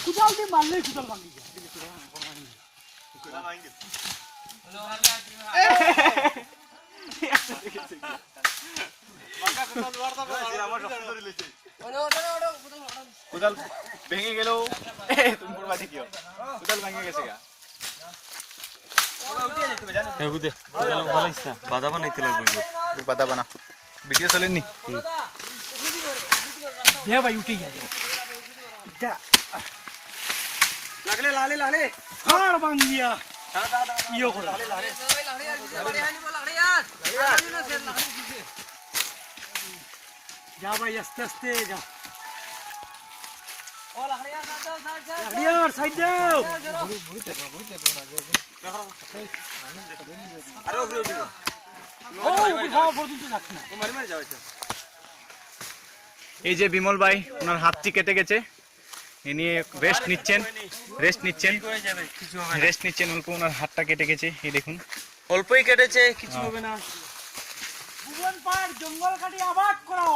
कुदाल দিয়ে মারলেই কুদাল ভাঙি যায় কুদাল ভাঙি গেছে মাকা কুদাল মারতা আমার শক্ত ধরে লইছে কুদাল ভেঙে গেল তুমি পড়বা দেখিও কুদাল ভেঙে গেছে গা এ বুদে কুদাল ভালাইছা বাদা বানাইতে লাগবে বাদা বানা ভিডিও চলেনি দে ভাই উঠে গেছে যা লাগলে লালে লালে আর ভাঙিয়া ইয়ো করে লালে লালে লালে আনি বল লালে यार লালে না সে লালে দিছে যা ভাই আস্তে আস্তে যা ও লালে यार সাইড দাও আরে ওরে ও খাওয়া পর্যন্ত যাচ্ছে না ও মারি মারি যাচ্ছে এই যে বিমল ভাই ওনার হাতটি কেটে গেছে ইনি রেস্ট নিচ্ছেন অল্প ওনার হাতটা কেটে গেছে এই দেখুন অল্পই কেটেছে কিছু হবে না ভুবন পাড় জঙ্গল কাটি আবাদ করো